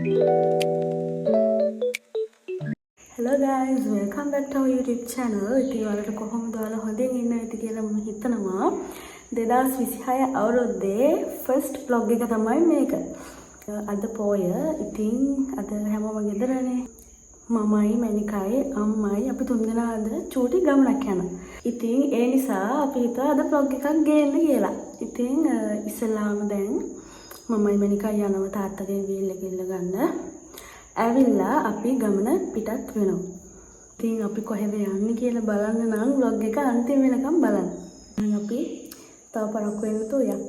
Hello guys, welcome back to our YouTube channel. ඉතින් ඔයාලට කොහොමද ඔයාලා හොඳින් ඉන්න ඇති කියලා මම හිතනවා. 2026 අවුරුද්දේ first vlog එක තමයි මේක. අද පොය. ඉතින් අද හැමෝම ගෙදරනේ. මමයි මැනිකයි අම්මයි අපි තුන්දෙනා අද චූටි ගමනක් යනවා. ඉතින් ඒ නිසා අපි හිතුවා අද vlog එකක් ගේන්න කියලා. ඉතින් ඉස්සෙල්ලාම දැන් මමයි මැනිකයි යනවා තාත්තගෙන් වීල් එක ඉල්ල ගන්න. ඇවිල්ලා අපි ගමන පිටත් වෙනවා. ඉතින් අපි කොහෙද යන්නේ කියලා බලන්න නම් vlog එක අන්තිම වෙනකම් බලන්න. දැන් අපි තව පරක්කු වෙන්න තෝ යන්න.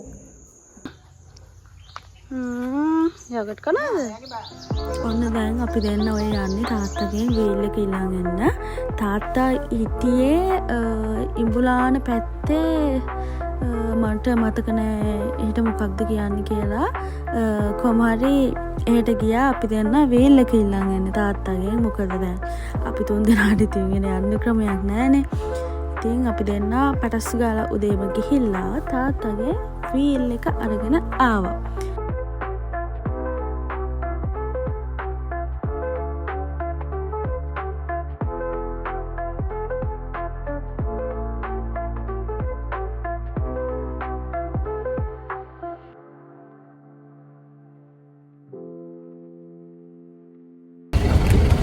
යගට් කනද? ඔන්න දැන් අපි දෙන්න ඔය යන්නේ තාත්තගෙන් වීල් එක ඊළඟන්න. තාත්තා හිටියේ ඉඹුලාන පැත්තේ මට මතක නෑ එහෙට මොකක්ද කියන්නේ කියලා. කොහොම හරි එහෙට ගියා අපි දෙන්න වීල් එක ඊළඟ යන්නේ තාත්තගෙන්. මොකද දැන් අපි තුන් දෙනාට ඉතින් යන්න ක්‍රමයක් නෑනේ. ඉතින් අපි දෙන්න පටස් ගාලා උදේම ගිහිල්ලා තාත්තගේ වීල් එක අරගෙන ආවා.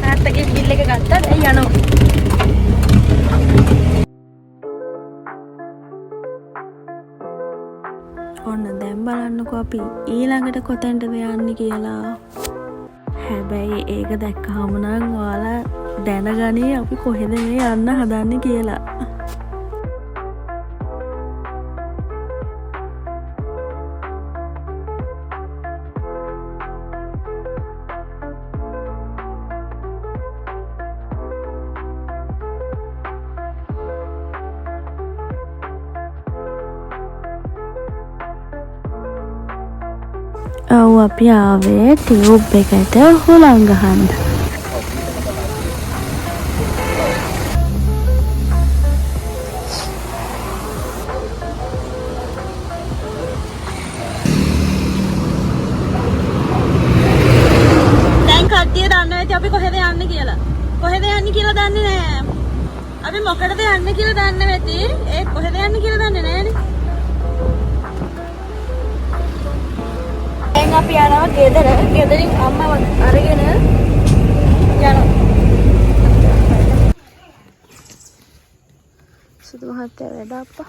තාත්තගේ වීල් එක ගත්තා දැන් යනවා. ඔන්න දැන් බලන්නකෝ අපි ඊළඟට කොතැනටද යන්නේ කියලා. හැබැයි ඒක දැක්කහම නම් ඔයාලා දැනගනි අපි කොහෙද මේ යන්න හදන්නේ කියලා. ඔව් අපි ආවේ ටියුබ් එකට හුලං ගහන්න. දැන් කට්ටිය දන්නවා ඇති අපි කොහෙද යන්නේ කියලා. කොහෙද යන්නේ කියලා දන්නේ නැහැ. අපි මොකටද යන්නේ කියලා දන්නේ නැති. ඒ කොහෙද යන්නේ කියලා දන්නේ නැහැනේ. දැන් අපි යනවා ගෙදර. ගෙදරින් අම්මව අරගෙන යනවා. සුදු මහත්තයා වැඩ අප්පා.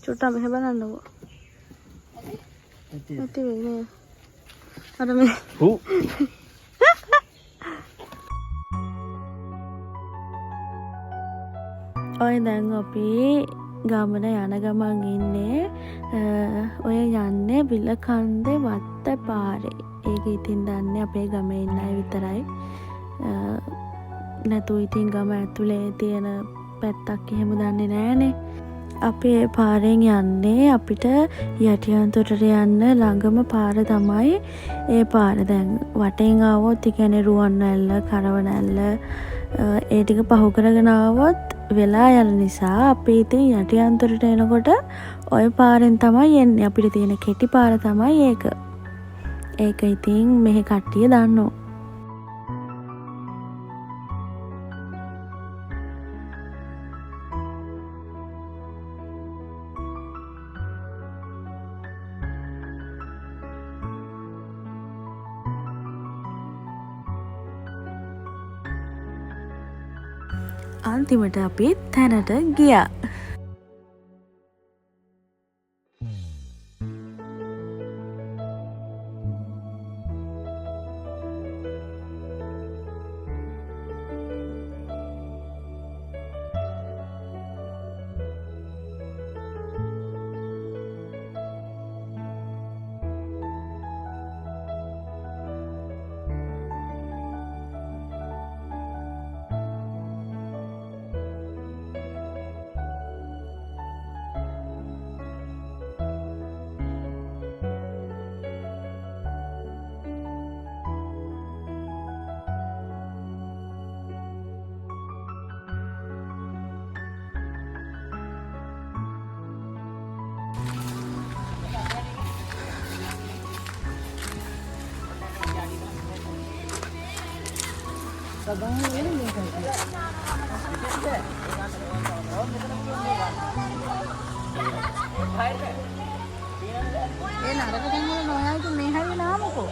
චුට්ටක් මෙහෙ බලන්නකෝ. ඇති වෙන්නේ. අර මේ ඔය දැන් අපි ගමන යන ගමන් ඉන්නේ ඔය යන්නේ විලකන්දේ වත්ත පාරේ. ඒක ඉතින් දන්නේ අපේ ගමේ ඉන්න අය විතරයි. නැතු ඉතින් ගම ඇතුලේ තියෙන පැත්තක් එහෙම දන්නේ නෑනේ. අපි ඒ පාරෙන් යන්නේ අපිට යටියන්තොටට යන්න ළඟම පාර තමයි ඒ පාර. දැන් වටෙන් ආවොත් ඒ කියන්නේ රුවන්වැල්ල, කරවනැල්ල ඒ ටික පහු කරගෙන ආවොත් වෙලා යන නිසා අපි ඉතින් යටියන්තොටට එනකොට ඔය පාරෙන් තමයි එන්නේ. අපිට තියෙන කෙටි පාර තමයි ඒක. ඒක ඉතින් මෙහි කට්ටිය දන්නවා. අන්තිමට අපි තැනට ගියා. ඒ නරක තැන් වල නොයයිද මේ හැරි නාමකෝ.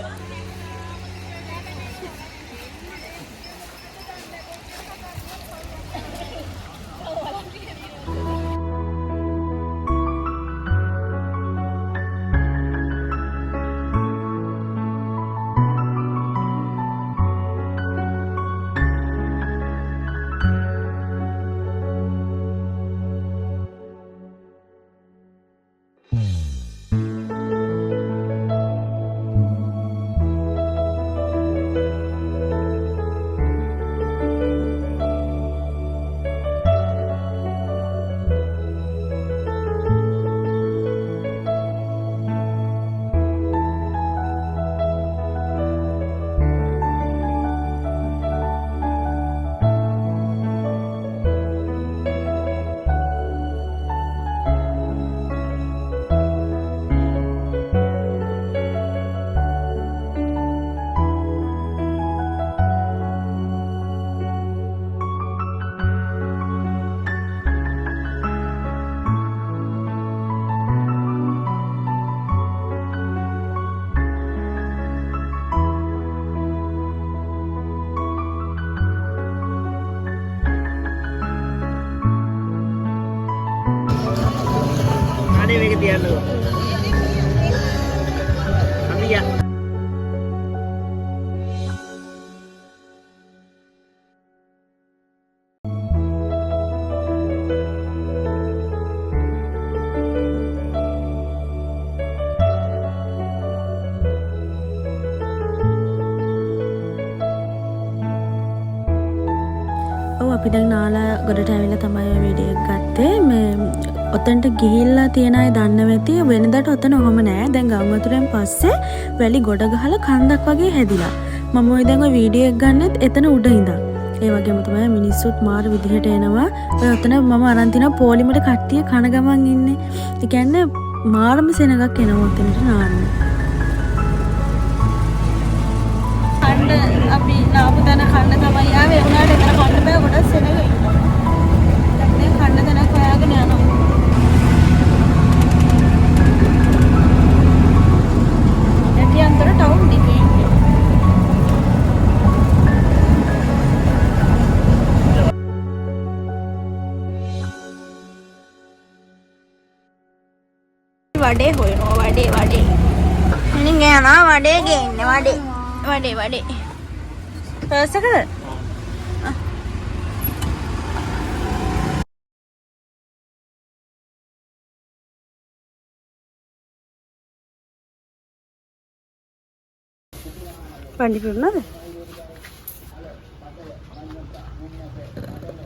අපි දැන් නාලා ගොඩට ඇවිල්ලා තමයි වීඩියෝ එක ගත්තේ. මේ ඔතනට ගිහිල්ලා තියෙන අය දන්නව ඇති වෙනදට ඔතන ඔහොම නෑ. දැන් ගම්වතුරෙන් පස්සේ වැලි ගොඩ ගහලා කන්දක් වගේ හැදිලා. මම ওই දැන් ওই වීඩියෝ එක ගන්නෙත් එතන උඩ ඉඳන්. ඒ වගේම තමයි මිනිස්සුත් මාර විදිහට එනවා. ඔය ඔතන මම අරන් තිනා පොලිමට කට්ටිය කන ගමන් ඉන්නේ. ඒ කියන්නේ මාරම සෙනගක් එනවා ඔතනට නාන්න. අපි නාපු තැන කන්න තමයි ආවේ. උනාට එතන කන්න බෑ ගොඩක් සෙනග ඉන්නවා. දැන් මේ කන්න තැනක් හොයාගෙන යනවා. ඇටි අන්තර ටවුන් දිගේ ඉන්නේ. වඩේ හොයනවා වඩේ. ඉතින් යනවා වඩේ ගේන්න වඩේ. පර්ස් එකද? පණ්ඩි පුරුණාද?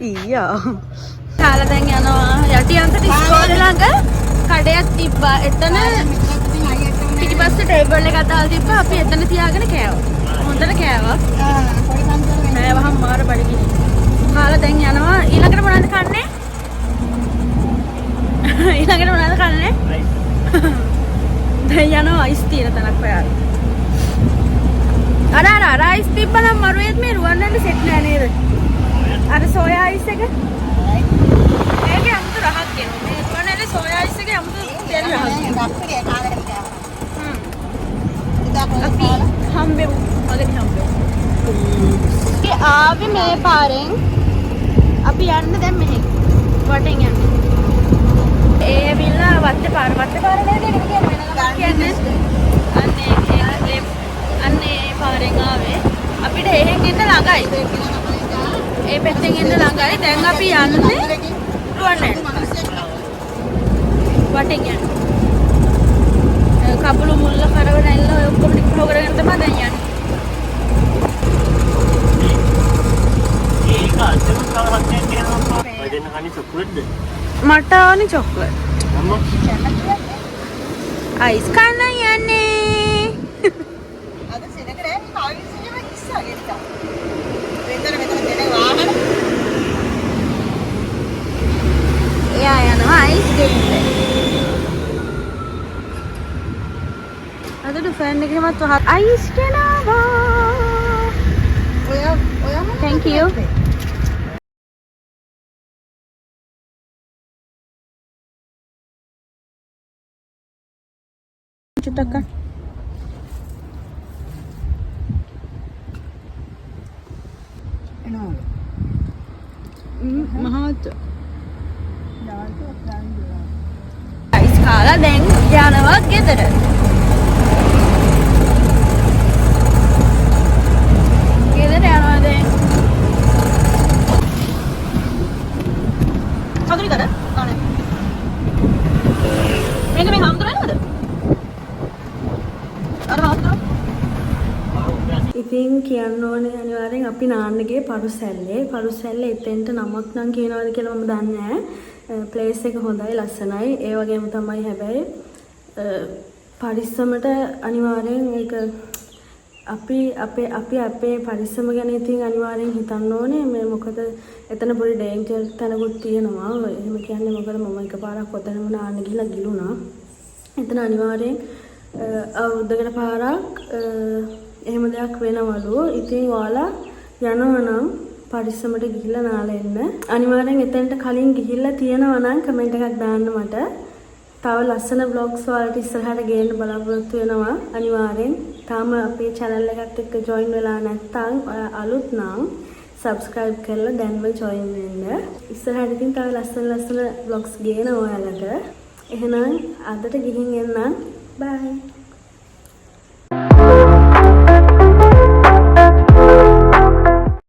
ඊයා. කාලා දැන් යනවා යටි අන්තට ඉස්කෝලේ ළඟ කඩයක් තිබ්බා. එතන පිටිපස්සේ ටේබල් එකක් දාලා තිබ්බා. අපි එතන තියාගෙන කෑවා. හොඳට කෑවා. නෑවහම මාර බඩගිනි. කාලා දැන් යනවා ඊළඟට මොනවද කන්නේ? දැන් යනවා අයිස් තියෙන තැනක් හොයාගෙන. අර අයිස් තිබ්බනම් මරුවේත් මේ රුවන්වැලි සෙට් නෑ නේද? අර සෝයා අයිස් එක. ඒකේ අමුතු රහක් එනවා. මේ රුවන්වැලි සෝයා අයිස් එකේ අමුතු තෙල් රහක්. අපි හම්බෙමු. ආවේ මේ පාරෙන් අපි යන්න දැන් මෙහෙ වටෙන් යන්න. ඒ ඇවිල්ලා වත්තේ පාර නේද ඒක කියන්නේ. අන්නේ පාරෙන් ආවේ. අපිට එහෙන් එන්න ළඟයි. ඒ පැත්තෙන් එන්න ළඟයි. දැන් අපි යන්නේ රුවන්වැලි. වටෙන් යන්න. කබුළු මුල්ල කරවන ඇල්ල ඔය ඔක්කොම ටික කරගෙන තමයි දැන් යන්නේ. මට ඕනේ චොක්ලට්. අයිස් කන්න යන්නේ. අද සෙනග නෑ කාගේ සෙනග ඉස්සාගෙන ඉතා. වෙන්දර මෙතන දෙන වාහන. එයා යනවා අයිස් ගෙන්න. අද ෆෑන් එකේමත් අයිස් කෙනවා. ඔය මොන thank you. චුට්ටක් මහත් අයිස් කාලා දැන් යනවා ගෙදර. ගෙදර යනවා දැන්. සතුටුයි කද? අනේ. මේක මේ හම්දුරනවද? අර හම්දුර. ඉතින් කියන්න ඕනේ අනිවාර්යෙන් අපි නාන්නගේ පරුසැල්ලේ එතෙන්ට නමක් නම් කියනවාද කියලා මම දන්නේ නැහැ. ප්ලේස් එක හොඳයි ලස්සනයි. ඒ වගේම තමයි හැබැයි පරිස්සමට අනිවාර්යෙන් ඒක අපි අපේ පරිස්සම ගැන ඉතින් අනිවාර්යෙන් හිතන්න ඕනේ. මේ මොකද එතන පොඩි ඩේන්ජර් තැනකුත් තියෙනවා. එහෙම කියන්නේ මොකද මම එකපාරක් ඔතනම නාන්න ගිහලා ගිලුණා. එතන අනිවාර්යෙන් අවුරුද්දකට පාරක් එහෙම දෙයක් වෙනවලු. ඉතින් ඔයාලා යනවා නම් පරිස්සමට ගිහිල්ලා නාලා එන්න. අනිවාර්යෙන් එතනට කලින් ගිහිල්ලා තියෙනවා නම් කමෙන්ට් එකක් දාන්න මට. තව ලස්සන vlogs වලට ඉස්සරහට ගේන්න බලාපොරොත්තු වෙනවා අනිවාර්යෙන්. තාම අපේ channel එකත් එක්ක join වෙලා නැත්නම් ඔයා අලුත් නම් subscribe කරලා දැන්ම join වෙන්න. ඉස්සරහට ඉතින් තව ලස්සන vlogs ගේනවා ඔයාලට. එහෙනම් අදට ගිහින් එන්න. bye.